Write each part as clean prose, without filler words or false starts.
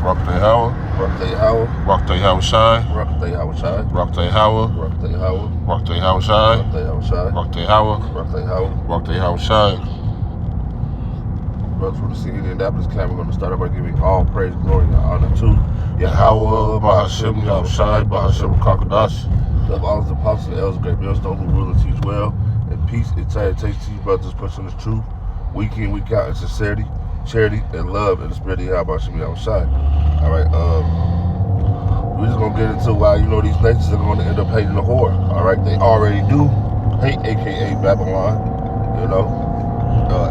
Rockday Howard. Rockday Howard. Rockday Howard Shai. Rockday Howard Shai. Rockday Howard. Rockday Howard. Rockday Howard Shai. Rockday Howard Shai. Rockday Howard. Rockday Howard. Rockday Howard Shai. Brothers from the city of Indianapolis camp, we're going to start out by giving all praise, glory, and honor to Yahweh, Bahashem, Yahushai, Bahashem, Kakadash. the honors, apostles, and elders, great millstone who rule and teach well, and peace and salutations to you brothers pushing the truth, week in, week out, in sincerity, charity, and love, and the spirit of Yahweh, Bahashem, Yahushai. All right, we're just going to get into why, these nations are going to end up hating the whore. All right, they already do hate, a.k.a. Babylon,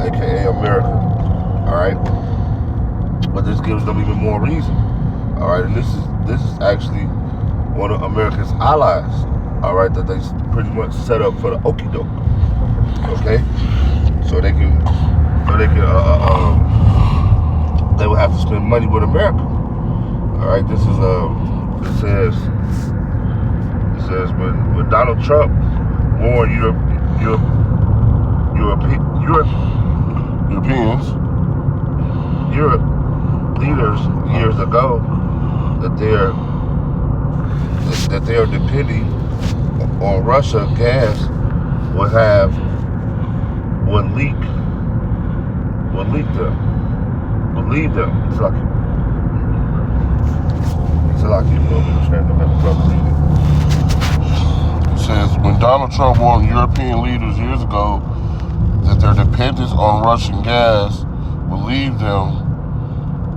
a.k.a. America. All right, but this gives them even more reason. All right, and this is actually one of America's allies. All right, that they pretty much set up for the okie doke. Okay, so they will have to spend money with America. All right, this is it says when Donald Trump warned Europe leaders years ago that they are depending on Russia gas will leak them. It's like you will understand them. Have a brother read it. It says, when Donald Trump warned European leaders years ago that their dependence on Russian gas will leave them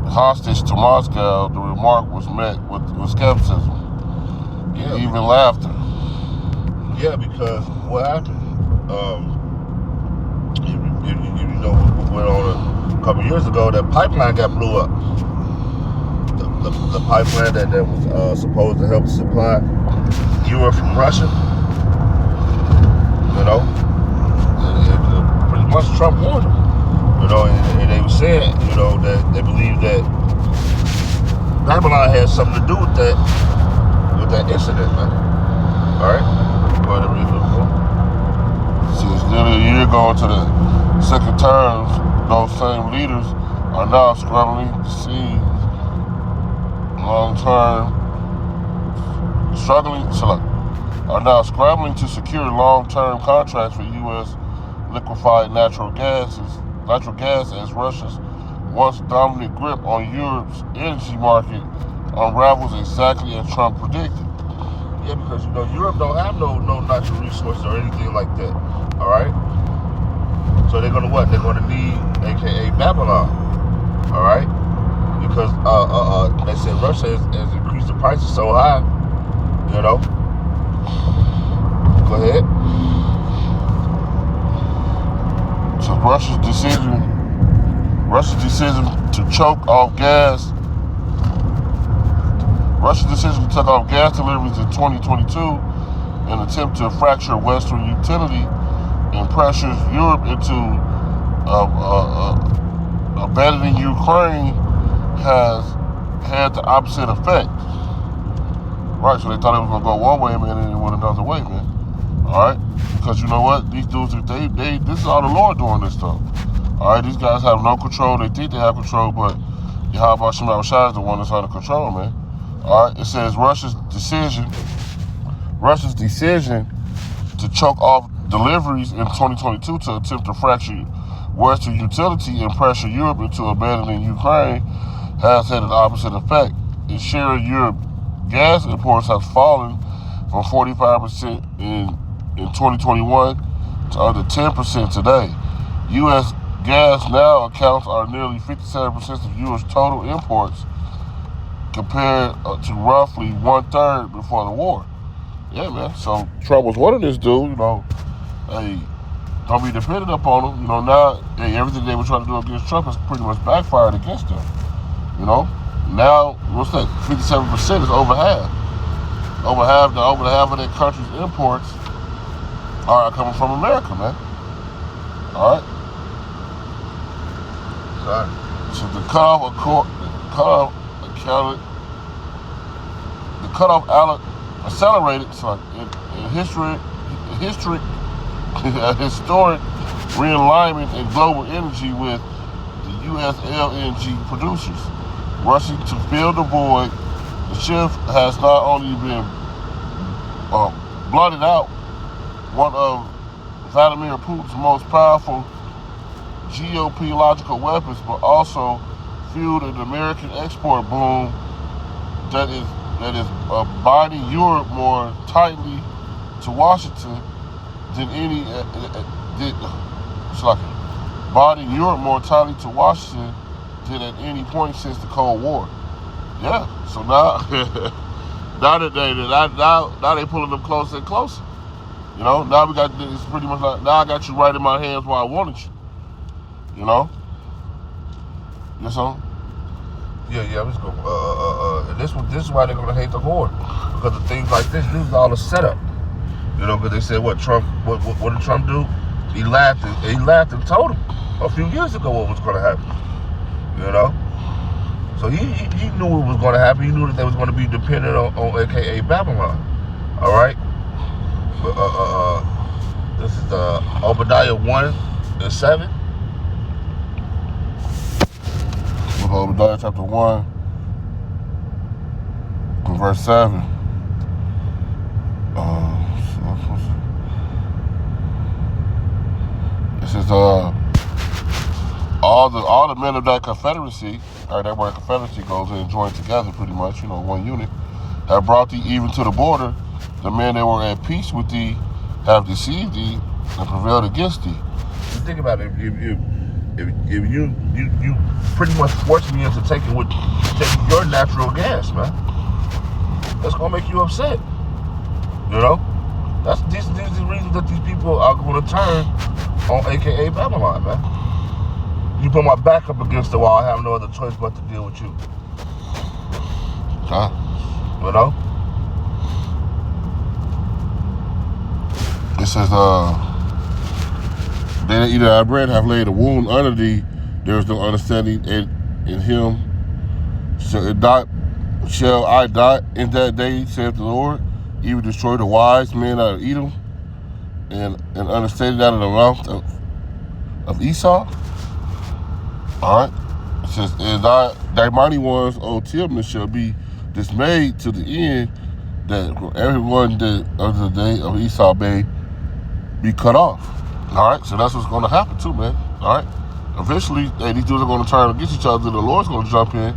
hostage to Moscow, the remark was met with skepticism and even laughter. Yeah, because what happened? What went on a couple years ago, that pipeline got blew up. The pipeline that was supposed to help supply Europe from Russia. And pretty much Trump warned them. And they were saying, that they believe that Babylon had something to do with that incident, man. All right, go ahead and read it. Since nearly a year ago into the second terms, those same leaders are now struggling to see scrambling to secure long-term contracts for U.S. liquefied natural gas as Russia's once dominant grip on Europe's energy market unravels exactly as Trump predicted. Yeah, because Europe don't have no natural resources or anything like that. All right. So they're gonna what? They're gonna need, aka Babylon. All right. Because they said Russia has increased the prices so high. Go ahead. So Russia's decision to choke off gas deliveries in 2022, an attempt to fracture Western utility and pressures Europe into abandoning Ukraine, has had the opposite effect. Right, so they thought it was gonna go one way, man, and it went another way, man. All right, because you know what? These dudes, this is all the Lord doing this stuff. All right, these guys have no control. They think they have control, but Yahweh Shema Shai is the one that's under control, man. All right, it says Russia's decision to choke off deliveries in 2022 to attempt to fracture Western utility and pressure Europe into abandoning Ukraine has had an opposite effect. Its share of Europe gas imports has fallen from 45% in 2021 to under 10% today. U.S. gas now accounts for nearly 57% of U.S. total imports, compared to roughly 1/3 before the war. Yeah, man. So Trump was warning this dude, hey, don't be dependent upon him. Now everything they were trying to do against Trump has pretty much backfired against him. Now what's that? 57% is over half. Over half of that country's imports are coming from America, man. All right. Sorry. So the cutoff accelerated. So historic realignment in global energy with the U.S. LNG producers. rushing to fill the void. The shift has not only been blotted out one of Vladimir Putin's most powerful geopolitical weapons, but also fueled an American export boom that is binding Europe more tightly to Washington than any binding Europe more tightly to Washington than at any point since the Cold War. Yeah. So now now they pulling them closer and closer. You know, now we got it's pretty much like now I got you right in my hands where I wanted you. You know? Yes, sir? Yeah, let's go. And this is why they're gonna hate the Horde, because of things like this. This is all a setup. You know, because they said what did Trump do? He laughed and told him a few years ago what was gonna happen. You know? So he knew what was gonna happen. He knew that they was gonna be dependent on AKA Babylon. Alright? But this is Obadiah 1:7. Obadiah chapter 1, verse 7. It says, all the men of that confederacy, or that word confederacy goes in and joined together pretty much, you know, one unit, have brought thee even to the border. The men that were at peace with thee have deceived thee and prevailed against thee. You think about it, if you pretty much forced me into taking your natural gas, man. That's gonna make you upset. You know? These are the reasons that these people are gonna turn on AKA Babylon, man. You put my back up against the wall, I have no other choice but to deal with you. Huh? You know? It says, they that eat our bread have laid a wound under thee. There is no understanding in him. Shall I die in that day, saith the Lord, even destroy the wise men out of Edom, and understanding out of the mouth of Esau? Alright. It says, and thy mighty ones, O Timnah, shall be dismayed to the end, that everyone that of the day of Esau may be cut off. All right, so that's what's going to happen too, man. All right, eventually, these dudes are going to turn against each other. The Lord's going to jump in.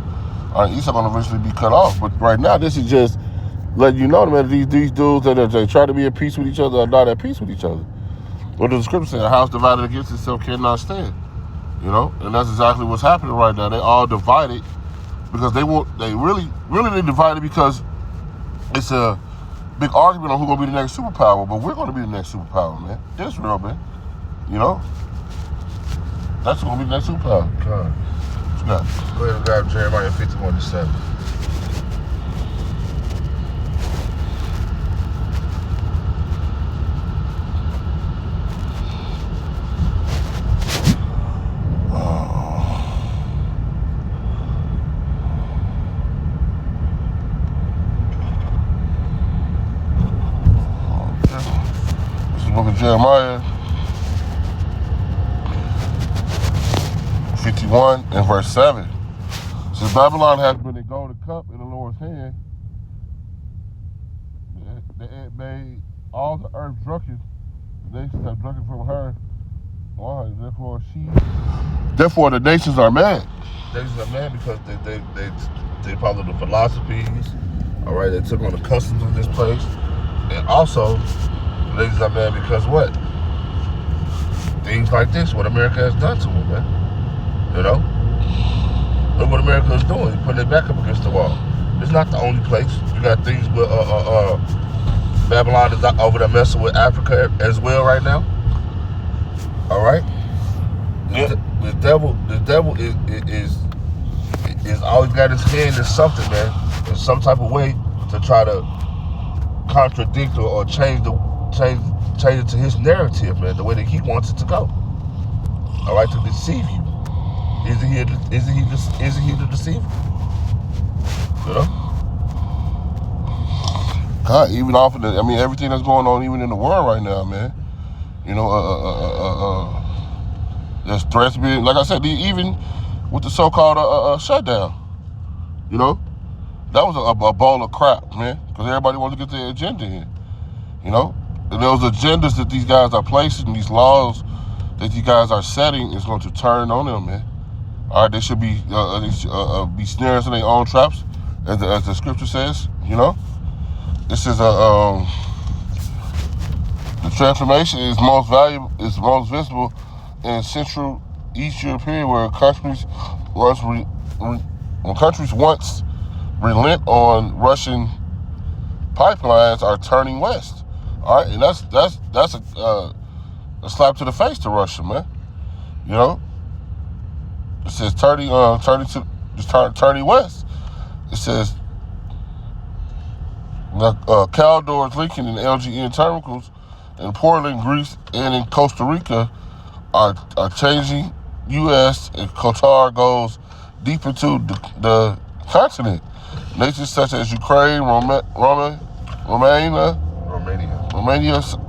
All right, Esau going to eventually be cut off. But right now, this is just letting you know, man, these dudes that they try to be at peace with each other are not at peace with each other. What does the scripture say? A house divided against itself cannot stand. You know, and that's exactly what's happening right now. They all divided because they really divided because it's a big argument on who's going to be the next superpower. But we're going to be the next superpower, man. Israel, man. You know? That's going to be the next superpower. God. What you got? Go ahead and grab Jeremiah 51:7. This is the book of Jeremiah 51 and verse 7. Since Babylon has been a golden cup in the Lord's hand, it made all the earth drunken. The nations have drunken from her. Why? Therefore the nations are mad. Nations are mad because they follow the philosophies. All right, they took on the customs of this place, and also the nations are mad because what? Things like this, what America has done to them, man. You know? Look what America is doing, putting it back up against the wall. It's not the only place. You got things with Babylon is over there messing with Africa as well right now. All right? Yeah. The devil is always got his hand in something, man. In some type of way to try to contradict or change it to his narrative, man, the way that he wants it to go. All right, to deceive you. Is he to deceive you? You know? God, even off of everything that's going on even in the world right now, man. You know, there's threats being, like I said, even with the so-called shutdown. You know, that was a bowl of crap, man, because everybody wanted to get their agenda in. You know, and those agendas that these guys are placing, these laws that you guys are setting, is going to turn on them, man. All right, they should be snares in their own traps, as the scripture says. You know, this is the transformation is most valuable, is most visible in Central East Europe, where countries once relent on Russian pipelines are turning west. All right, and that's a slap to the face to Russia, man. You know, it says turning west. It says the Caldors, Lincoln, and LGN terminals in Portland, Greece, and in Costa Rica are changing. U.S. and Qatar goes deep into the continent. Nations such as Ukraine, Romania,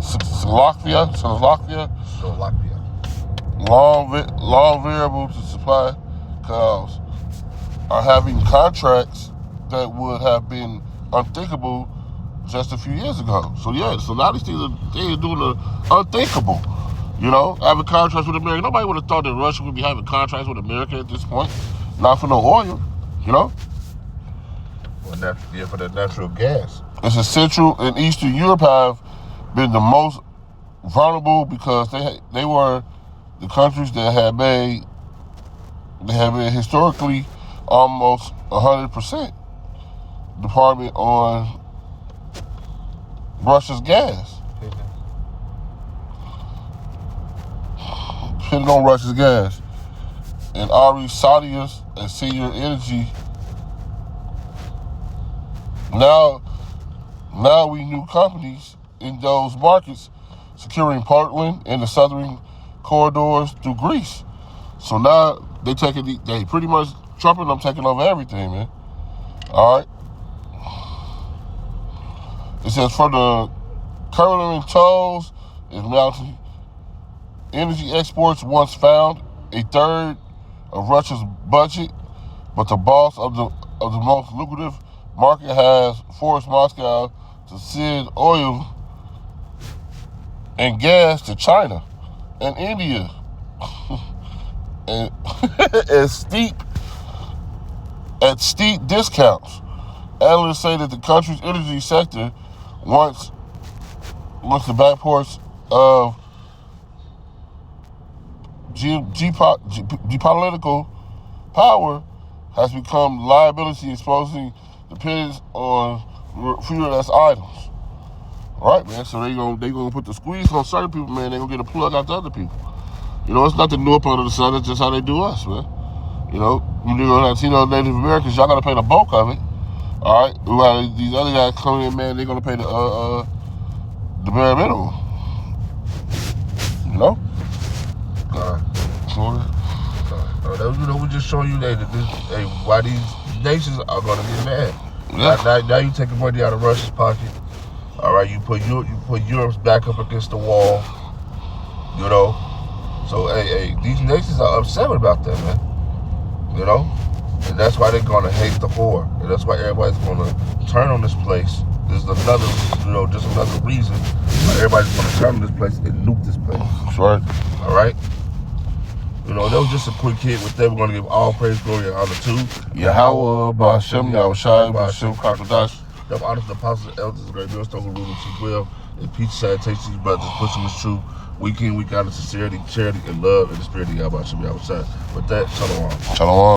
Slovakia, long variable to supply canals, are having contracts that would have been unthinkable just a few years ago. So yeah, so now these things they're doing the unthinkable. You know, having contracts with America. Nobody would have thought that Russia would be having contracts with America at this point. Not for no oil, you know. For the natural gas. It's Central and Eastern Europe have been the most vulnerable because they were the countries that had made historically almost 100% dependent on Russia's gas. Depending on Russia's gas. And Ari Sadius and Senior Energy. Now we new companies in those markets securing Portland and the southern corridors through Greece. So now they pretty much Trump and them taking over everything, man. All right. It says for the curling tolls is mounting. Energy exports once found a third of Russia's budget, but the boss of the most lucrative market has forced Moscow to send oil and gas to China and India and at steep discounts. Analysts say that the country's energy sector, once the backports of geopolitical power, has become liability, exposing dependence on fewer less items. All right, man. So they gonna put the squeeze on certain people, man. They gonna get a plug out to other people. You know, it's nothing new up under the sun. It's just how they do us, man. You know, Latino, Native Americans, y'all gotta pay the bulk of it. All right. While these other guys coming in, man, they're gonna pay the bare minimum. You know. We're just showing you that why these nations are gonna get mad. Yeah. Now you taking money out of Russia's pocket. All right, you put Europe's back up against the wall. You know, so these nations are upset about that, man. You know, and that's why they're gonna hate the whore, and that's why everybody's gonna turn on this place. This is another, just another reason why everybody's gonna turn on this place and nuke this place. That's right. All right. You know, that was just a quick hit with that. We're going to give all praise, glory, and honor to Yahweh, Ba'ashem, Yahushai, Ba'ashem, Kakadash. The honors, the apostles, the elders, the great millstone, rulers, well, and peace, sanitation, these brothers, pushing this truth week in, week out of sincerity, charity, and love, and the spirit of Yahweh, Yahushai. With that, shalom. Shalom.